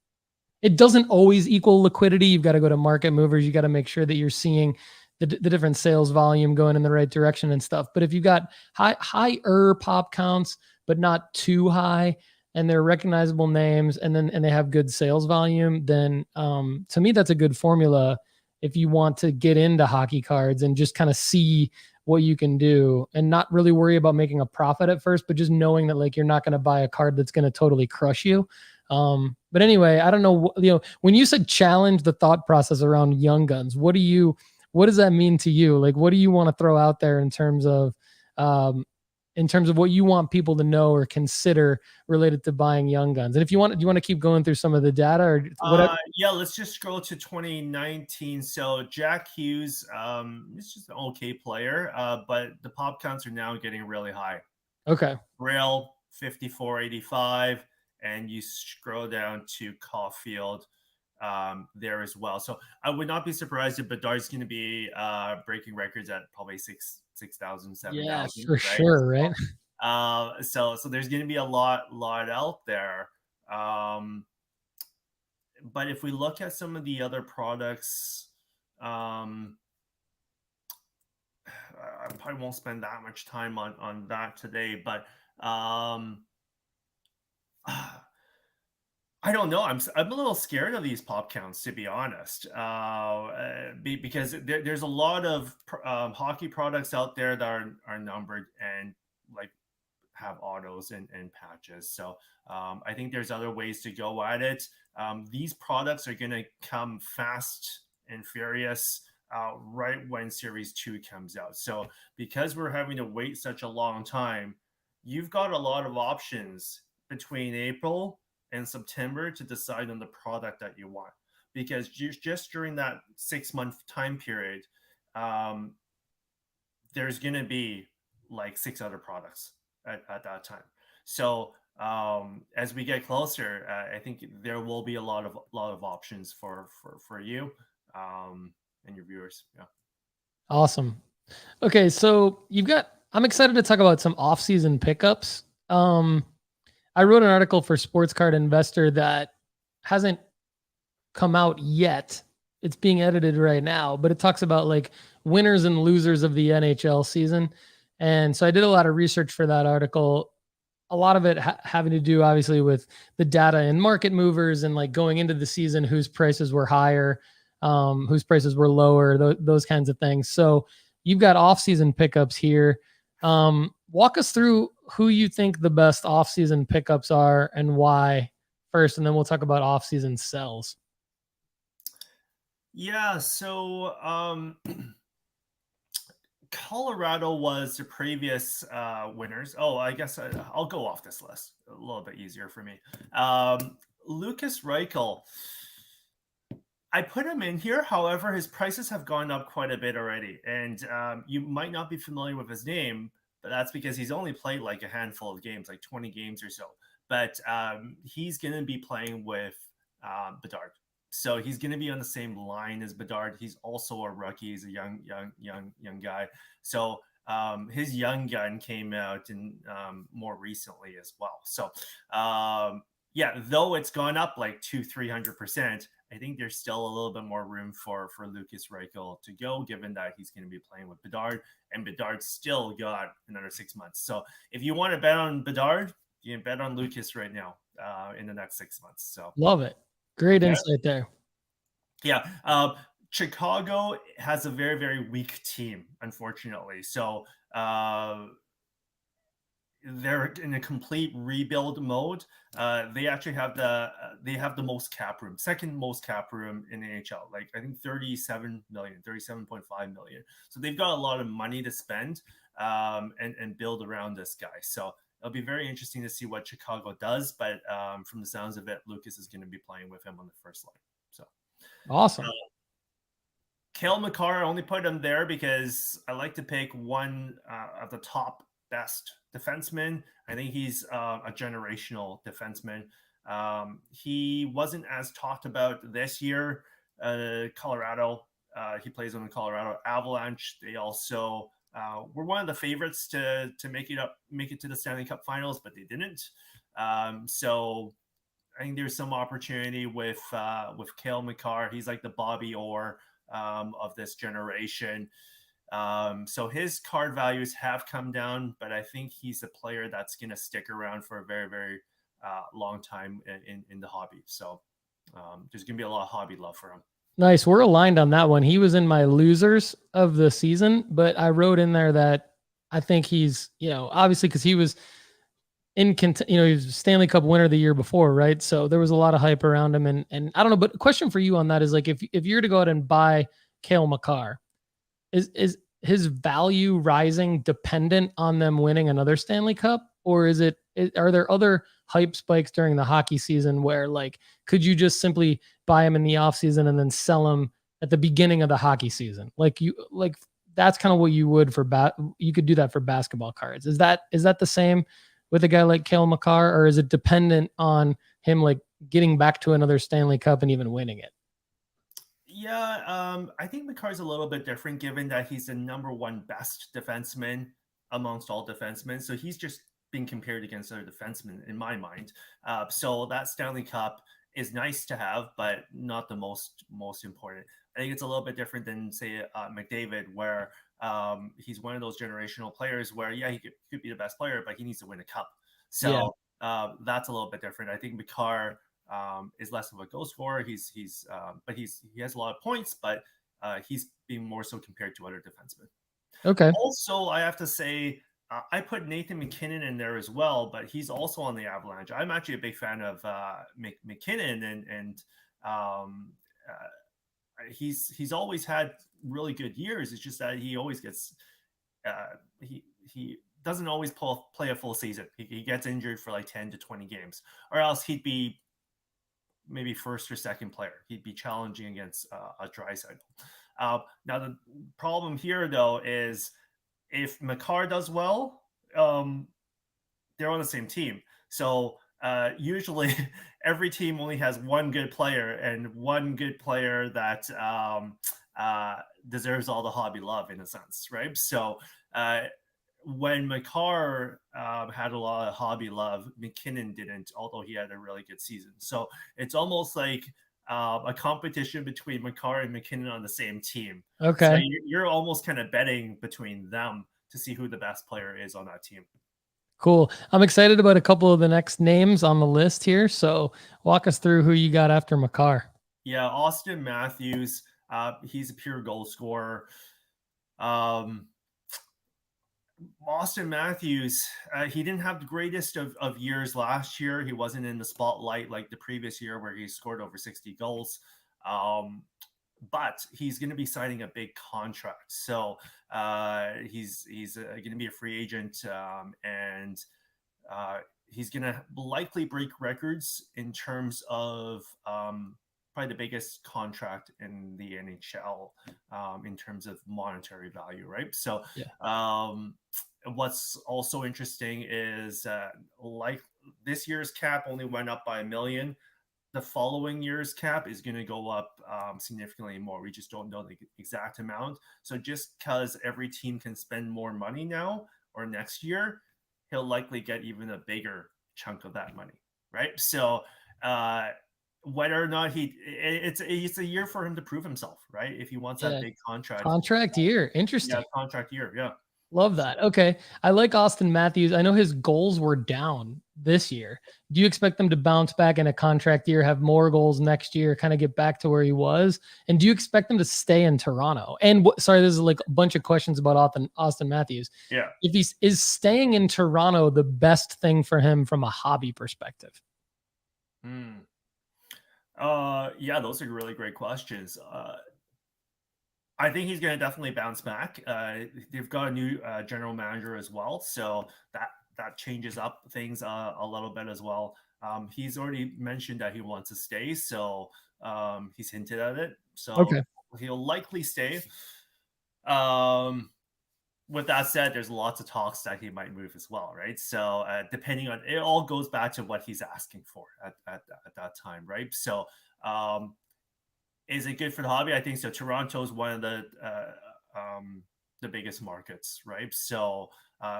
it doesn't always equal liquidity. You've got to go to market movers. You got to make sure that you're seeing the different sales volume going in the right direction and stuff. But if you've got higher pop counts, but not too high, and they're recognizable names, and they have good sales volume, then to me that's a good formula if you want to get into hockey cards and just kind of see what you can do and not really worry about making a profit at first, but just knowing that like you're not going to buy a card that's going to totally crush you. But anyway, I don't know, when you said challenge the thought process around Young Guns, what does that mean to you? Like, what do you want to throw out there um, in terms of what you want people to know or consider related to buying Young Guns? And if you want, do you want to keep going through some of the data or whatever? Yeah, let's just scroll to 2019. So Jack Hughes, is just an okay player, but the pop counts are now getting really high. Okay. Rail 5485, and you scroll down to Caulfield there as well. So I would not be surprised if Bedard's going to be breaking records at probably 6,000, 7,000. Yeah, for right? sure, right? So there's going to be a lot out there. But if we look at some of the other products, I probably won't spend that much time on that today, but I don't know. I'm a little scared of these pop counts, to be honest, because there's a lot of hockey products out there that are numbered and like have autos and patches. So I think there's other ways to go at it. These products are going to come fast and furious right when Series 2 comes out. So because we're having to wait such a long time, you've got a lot of options between April and September to decide on the product that you want. Because just during that 6-month time period, there's going to be like 6 other products at that time. So as we get closer, I think there will be a lot of options for you and your viewers. Yeah. Awesome. Okay, so I'm excited to talk about some off-season pickups. I wrote an article for Sports Card Investor that hasn't come out yet. It's being edited right now, but it talks about like winners and losers of the NHL season. And so I did a lot of research for that article. A lot of it having to do obviously with the data and market movers and like going into the season, whose prices were higher, whose prices were lower, those kinds of things. So you've got off-season pickups here. Walk us through who you think the best off-season pickups are and why first, and then we'll talk about off-season sells. Yeah, so Colorado was the previous winners. Oh, I guess I'll go off this list. A little bit easier for me. Lukas Reichel. I put him in here. However, his prices have gone up quite a bit already. And you might not be familiar with his name, but that's because he's only played like a handful of games, like 20 games or so. But he's going to be playing with Bedard. So he's going to be on the same line as Bedard. He's also a rookie. He's a young guy. So his young gun came out and more recently as well. So yeah, though it's gone up like 200-300%, I think there's still a little bit more room for Lukas Reichel to go, given that he's going to be playing with Bedard, and Bedard still got another 6 months. So if you want to bet on Bedard, you can bet on Lukas right now in the next 6 months. So love it. Great insight there. Yeah. Chicago has a very, very weak team, unfortunately. So they're in a complete rebuild mode. They actually have the most cap room, second most cap room in the NHL. Like I think 37.5 million. So they've got a lot of money to spend and build around this guy. So it'll be very interesting to see what Chicago does. But from the sounds of it, Lukas is going to be playing with him on the first line. So awesome. Cale Makar, I only put him there because I like to pick one of the top best defensemen. I think he's a generational defenseman. He wasn't as talked about this year. Colorado, he plays on the Colorado Avalanche. They also were one of the favorites to make it to the Stanley Cup Finals, but they didn't. So I think there's some opportunity with Cale Makar. He's like the Bobby Orr of this generation. So his card values have come down, but I think he's a player that's going to stick around for a very, very long time in the hobby. So there's going to be a lot of hobby love for him. Nice. We're aligned on that one. He was in my losers of the season, but I wrote in there that I think he's, obviously because he was he was Stanley Cup winner the year before, right? So there was a lot of hype around him, and I don't know. But question for you on that is like, if you're to go out and buy Cale Makar, is his value rising dependent on them winning another Stanley Cup, or are there other hype spikes during the hockey season where like could you just simply buy him in the offseason and then sell him at the beginning of the hockey season? Like that's kind of what you would for you could do that for basketball cards. Is that the same with a guy like Cale Makar, or is it dependent on him like getting back to another Stanley Cup and even winning it? Yeah, I think Makar's a little bit different given that he's the number one best defenseman amongst all defensemen. So he's just being compared against other defensemen in my mind. So that Stanley Cup is nice to have, but not the most important. I think it's a little bit different than say McDavid, where he's one of those generational players where he could be the best player, but he needs to win a cup. So that's a little bit different. I think Makar is less of a goal scorer. He has a lot of points, but he's being more so compared to other defensemen. Okay. Also, I have to say, I put Nathan Mackinnon in there as well, but he's also on the Avalanche. I'm actually a big fan of Mackinnon, and he's always had really good years. It's just that he always gets he doesn't always play a full season. He gets injured for like 10 to 20 games, or else he'd be maybe first or second player. He'd be challenging against a Draisaitl. Now the problem here though is if Makar does well, they're on the same team. So usually every team only has one good player and one good player that deserves all the hobby love in a sense, right? So when Makar had a lot of hobby love, Mackinnon didn't, although he had a really good season. So it's almost like a competition between Makar and Mackinnon on the same team. Okay. So you're almost kind of betting between them to see who the best player is on that team. Cool. I'm excited about a couple of the next names on the list here. So walk us through who you got after Makar. Yeah, Auston Matthews. He's a pure goal scorer. Auston Matthews, he didn't have the greatest of years last year. He wasn't in the spotlight like the previous year where he scored over 60 goals. But he's going to be signing a big contract. So he's going to be a free agent, and he's going to likely break records in terms of probably the biggest contract in the NHL in terms of monetary value, right? So what's also interesting is like this year's cap only went up by $1 million. The following year's cap is going to go up significantly more. We just don't know the exact amount. So just because every team can spend more money now or next year, he'll likely get even a bigger chunk of that money, right? So whether or not it's a year for him to prove himself, right? If he wants that big contract. Contract year. Interesting. Yeah, contract year. Yeah. Love that. Okay. I like Auston Matthews. I know his goals were down this year. Do you expect them to bounce back in a contract year, have more goals next year, kind of get back to where he was? And do you expect them to stay in Toronto? And sorry, this is like a bunch of questions about Auston Matthews. Yeah. If is staying in Toronto the best thing for him from a hobby perspective? Yeah, those are really great questions. I think he's going to definitely bounce back. They've got a new general manager as well, so that changes up things a little bit as well. He's already mentioned that he wants to stay, so he's hinted at it. So he'll likely stay. With that said, there's lots of talks that he might move as well, right? So depending on it, all goes back to what he's asking for at that time, right? So is it good for the hobby? I think so. Toronto is one of the biggest markets, right? So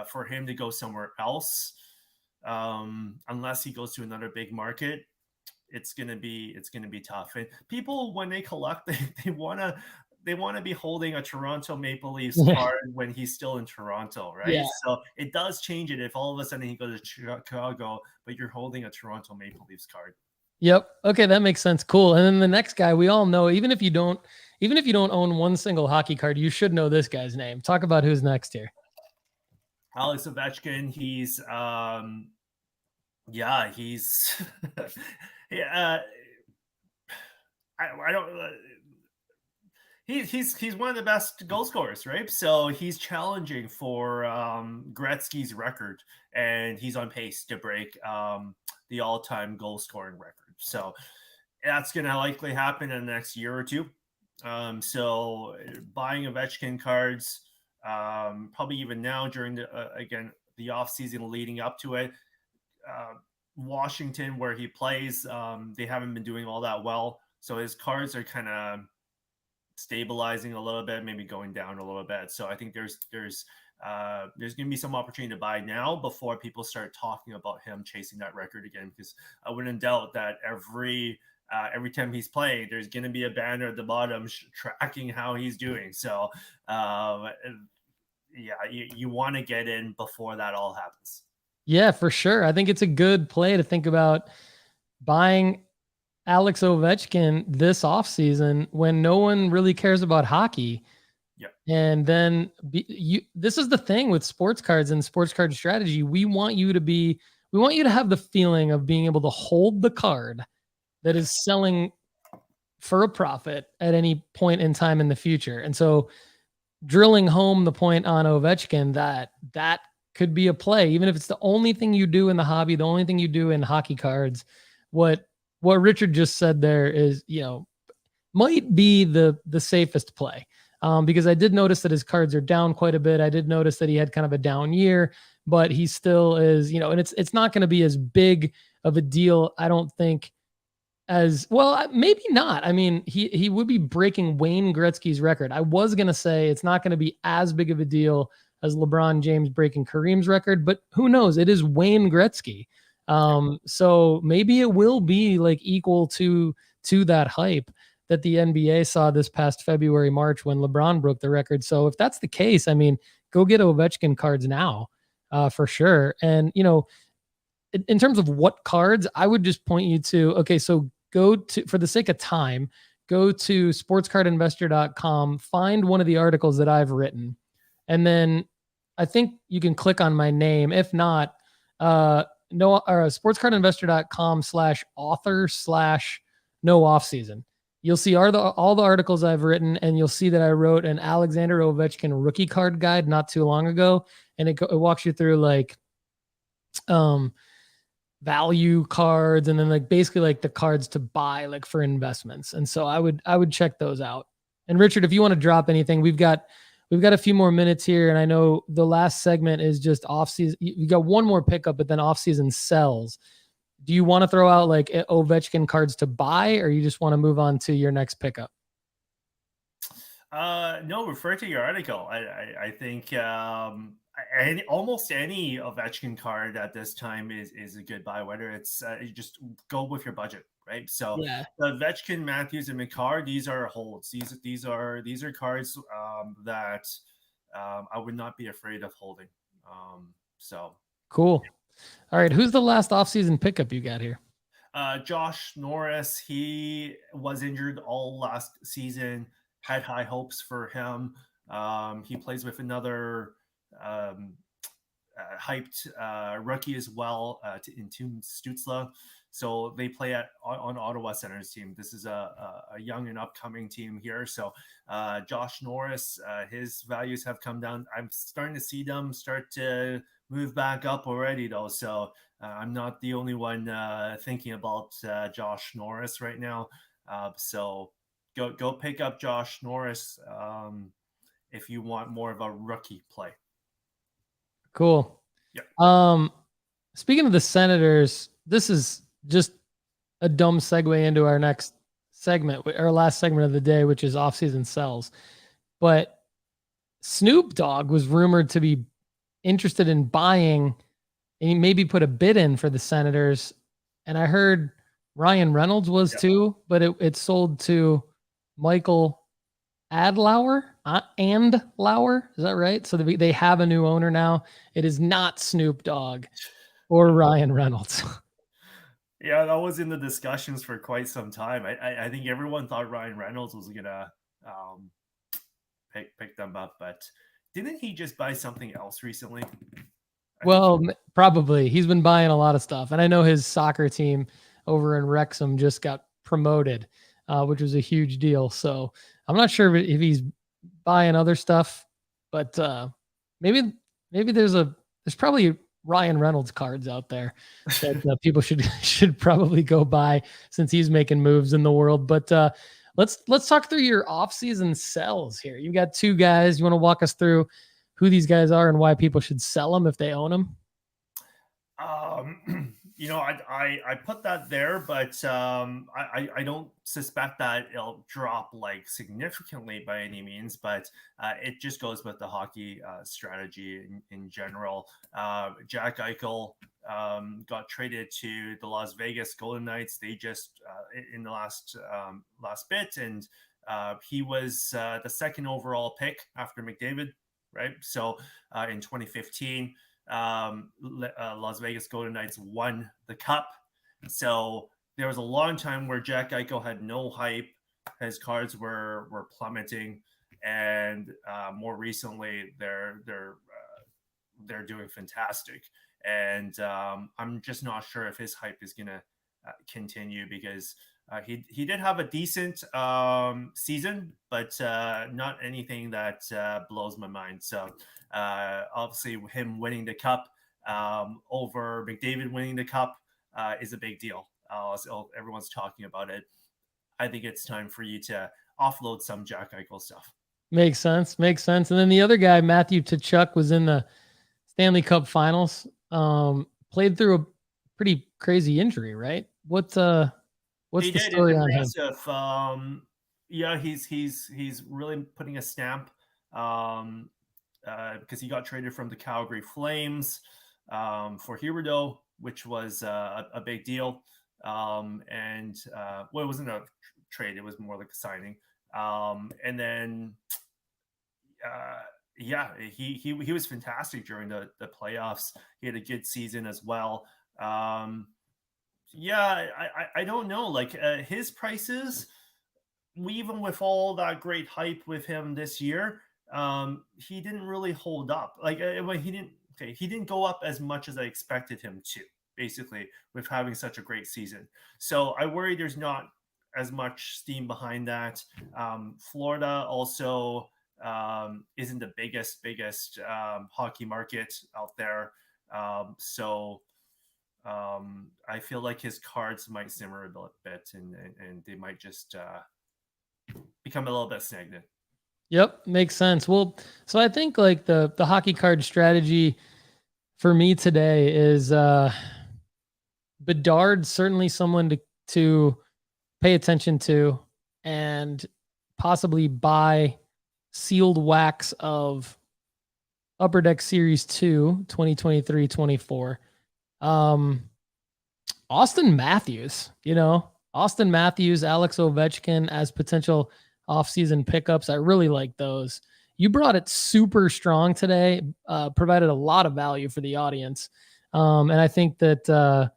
for him to go somewhere else, unless he goes to another big market, it's gonna be tough. And people, when they collect, they they want to be holding a Toronto Maple Leafs card when he's still in Toronto, right? Yeah. So it does change it if all of a sudden he goes to Chicago, but you're holding a Toronto Maple Leafs card. Yep. Okay, that makes sense. Cool. And then the next guy, we all know, even if you don't own one single hockey card, you should know this guy's name. Talk about who's next here. Alex Ovechkin. He's he's yeah. I don't. He's one of the best goal scorers, right? So he's challenging for Gretzky's record, and he's on pace to break the all-time goal scoring record. So that's going to likely happen in the next year or two. So buying Ovechkin cards, probably even now during the off season leading up to it. Washington, where he plays, they haven't been doing all that well. So his cards are kind of stabilizing a little bit, maybe going down a little bit. So I think there's going to be some opportunity to buy now before people start talking about him chasing that record again, because I wouldn't doubt that every time he's playing, there's going to be a banner at the bottom tracking how he's doing. So you want to get in before that all happens. Yeah, for sure. I think it's a good play to think about buying Alex Ovechkin this offseason when no one really cares about hockey. Yeah. And then this is the thing with sports cards and sports card strategy. We want you to have the feeling of being able to hold the card that is selling for a profit at any point in time in the future. And so drilling home the point on Ovechkin, that could be a play, even if it's the only thing you do in the hobby, the only thing you do in hockey cards. What Richard just said there is, might be the safest play. Because I did notice that his cards are down quite a bit. I did notice that he had kind of a down year, but he still is, and it's not going to be as big of a deal, I don't think, as well, maybe not. I mean, he would be breaking Wayne Gretzky's record. I was going to say it's not going to be as big of a deal as LeBron James breaking Kareem's record, but who knows? It is Wayne Gretzky. So maybe it will be like equal to that hype that the NBA saw this past February, March when LeBron broke the record. So if that's the case, I mean, go get Ovechkin cards now, for sure. And, in terms of what cards, I would just point you to, okay, so for the sake of time, go to sportscardinvestor.com, find one of the articles that I've written. And then I think you can click on my name. If not, sportscardinvestor.com/author/no offseason. You'll see all the articles I've written, and you'll see that I wrote an Alexander Ovechkin rookie card guide not too long ago. And it walks you through like, value cards, and then like basically like the cards to buy like for investments. And so I would check those out. And Richard, if you want to drop anything, we've got a few more minutes here. And I know the last segment is just off season. You got one more pickup, but then off season sells. Do you want to throw out like Ovechkin cards to buy, or you just want to move on to your next pickup? No, refer to your article. I think almost any Ovechkin card at this time is a good buy, whether it's you just go with your budget, right? So yeah. The Ovechkin, Matthews, and Makar, these are holds. These are cards that I would not be afraid of holding. So cool. All right, who's the last offseason pickup you got here? Josh Norris. He was injured all last season. Had high hopes for him. He plays with another hyped rookie as well, in Tim Stützle. So they play on Ottawa Center's team. This is a young and upcoming team here. So Josh Norris, his values have come down. I'm starting to see them start to move back up already, though. So I'm not the only one thinking about Josh Norris right now. So go pick up Josh Norris if you want more of a rookie play. Cool. Yeah. Speaking of the Senators, this is just a dumb segue into our next segment, our last segment of the day, which is off-season sells. But Snoop Dogg was rumored to be interested in buying, and he maybe put a bid in for the Senators. And I heard Ryan Reynolds was too, but it sold to Michael Adlauer and Lauer. Is that right? So they have a new owner now. It is not Snoop Dogg or Ryan Reynolds. Yeah, that was in the discussions for quite some time. I think everyone thought Ryan Reynolds was gonna um, pick them up, but didn't he just buy something else recently? I think Well, probably. He's been buying a lot of stuff. And I know his soccer team over in Wrexham just got promoted, which was a huge deal. So I'm not sure if he's buying other stuff, but maybe there's probably Ryan Reynolds cards out there that people should probably go buy since he's making moves in the world. But let's talk through your offseason sells here. You got two guys. You want to walk us through who these guys are and why people should sell them if they own them? I put that there, but I don't suspect that it'll drop like significantly by any means. But it just goes with the hockey strategy in general. Jack Eichel got traded to the Las Vegas Golden Knights. They just in the last bit, and he was the second overall pick after McDavid, right? So in 2015. Las Vegas Golden Knights won the cup. So there was a long time where Jack Eichel had no hype. His cards were plummeting, and more recently they're doing fantastic. And I'm just not sure if his hype is gonna continue because he did have a decent season, but not anything that blows my mind. So obviously, him winning the cup over McDavid winning the cup is a big deal. So everyone's talking about it. I think it's time for you to offload some Jack Eichel stuff. Makes sense. Makes sense. And then the other guy, Matthew Tkachuk, was in the Stanley Cup Finals. Played through a pretty crazy injury, right? What's the story on him? Yeah, he's really putting a stamp because he got traded from the Calgary Flames for Huberdeau, which was a big deal. And well, it wasn't a trade; it was more like a signing. And then, yeah, he was fantastic during the playoffs. He had a good season as well. Yeah, I don't know. Like his prices, even with all that great hype with him this year, he didn't really hold up. Like well, he didn't go up as much as I expected him to. Basically, with having such a great season, so I worry there's not as much steam behind that. Florida also isn't the biggest hockey market out there, so I feel like his cards might simmer a bit, and they might just become a little bit stagnant. Yep, makes sense. Well, so I think like the hockey card strategy for me today is Bedard, certainly someone to pay attention to and possibly buy sealed wax of Upper Deck Series 2, 2023-24. Auston Matthews, Auston Matthews, Alex Ovechkin as potential offseason pickups. I really like those. You brought it super strong today, provided a lot of value for the audience. And I think that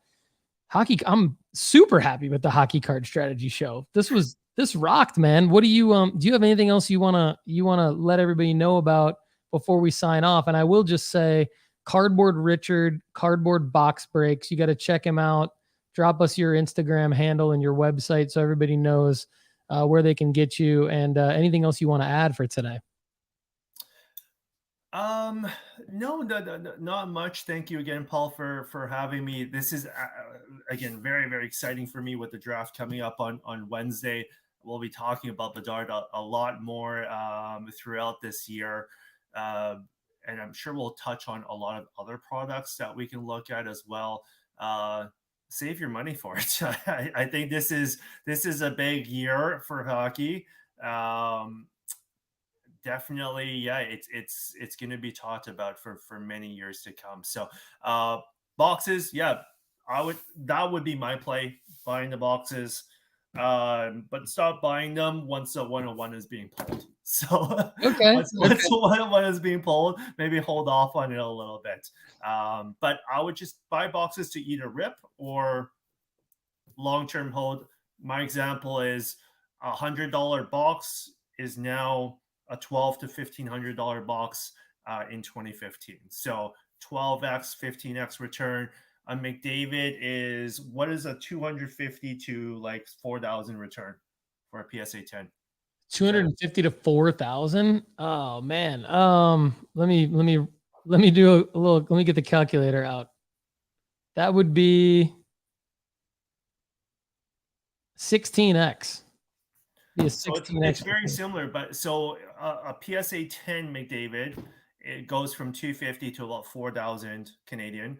I'm super happy with the hockey card strategy show. This rocked, man. What do you have anything else you want to let everybody know about before we sign off? And I will just say Cardboard Richard, Cardboard Box Breaks. You got to check him out. Drop us your Instagram handle and your website so everybody knows where they can get you, and anything else you want to add for today. No, not much. Thank you again, Paul, for having me. This is again very, very exciting for me with the draft coming up on Wednesday. We'll be talking about Bedard a lot more throughout this year, and I'm sure we'll touch on a lot of other products that we can look at as well. Save your money for it. I think this is a big year for hockey. Definitely, yeah, it's going to be talked about for many years to come. So boxes, yeah, that would be my play, buying the boxes. but stop buying them once a 101 is being pulled. So Okay. once a 101 is being pulled, maybe hold off on it a little bit. But I would just buy boxes to either rip or long-term hold. My example is $100 box is now a $1,200 to $1,500 box in 2015. So 12x, 15x return. On McDavid is, what is a 250 to like 4,000 return for a PSA 10? 250 to 4,000. Oh man. Let me do a little. Let me get the calculator out. That would be 16x. Be a 16x. It's very similar, but so a PSA 10 McDavid, it goes from 250 to about 4,000 Canadian.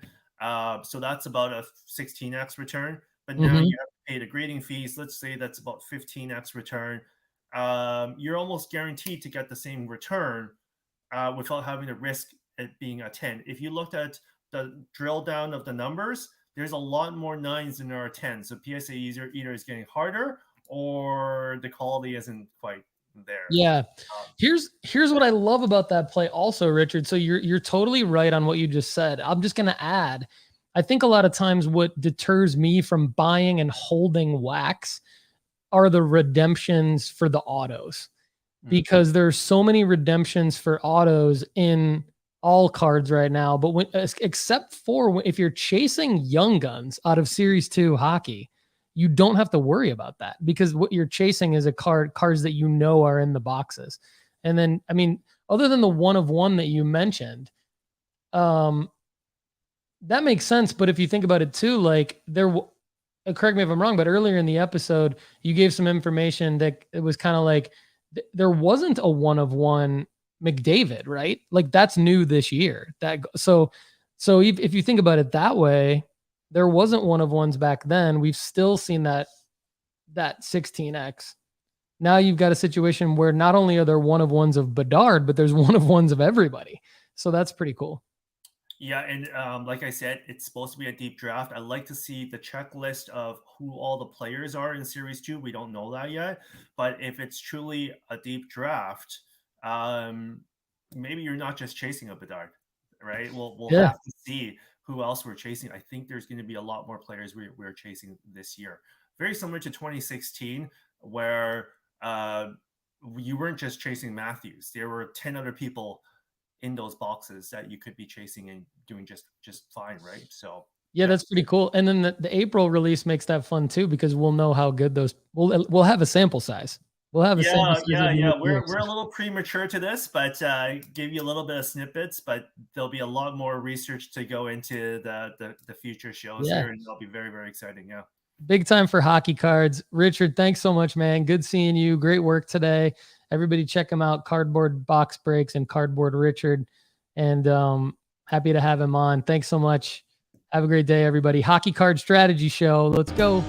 So that's about a 16x return. But now you have to pay the grading fees. Let's say that's about 15x return. You're almost guaranteed to get the same return without having to risk it being a 10. If you looked at the drill down of the numbers, there's a lot more 9s than there are 10s. So PSA either is getting harder or the quality isn't quite there. Yeah. Here's what I love about that play also, Richard. So you're totally right on what you just said. I'm just going to add, I think a lot of times what deters me from buying and holding wax are the redemptions for the autos, because there's so many redemptions for autos in all cards right now. But except for if you're chasing Young Guns out of Series 2 hockey, you don't have to worry about that, because what you're chasing is cards that you know are in the boxes. And then, I mean, other than the 1/1 that you mentioned, that makes sense. But if you think about it too, like correct me if I'm wrong, but earlier in the episode, you gave some information that it was kind of like there wasn't a 1/1 McDavid, right? Like that's new this year. So if you think about it that way, there wasn't 1/1s back then. We've still seen that 16x. Now you've got a situation where not only are there 1/1s of Bedard, but there's 1/1s of everybody. So that's pretty cool. Yeah, and like I said, it's supposed to be a deep draft. I'd like to see the checklist of who all the players are in Series 2. We don't know that yet. But if it's truly a deep draft, maybe you're not just chasing a Bedard, right? We'll have to see who else we're chasing. I think there's going to be a lot more players we're chasing this year. Very similar to 2016, where you weren't just chasing Matthews. There were 10 other people in those boxes that you could be chasing and doing just fine, right? So yeah, that's pretty cool. And then the April release makes that fun too, because we'll know how good those. We'll have a sample size. We'll have a sample size. Yeah. We're a little premature to this, but give you a little bit of snippets. But there'll be a lot more research to go into the future shows here, and they'll be very, very exciting. Yeah. Big time for hockey cards. Richard, thanks so much, man. Good seeing you. Great work today. Everybody check him out, Cardboard Box Breaks and Cardboard Richard. And happy to have him on. Thanks so much. Have a great day, everybody. Hockey Card Strategy Show. Let's go.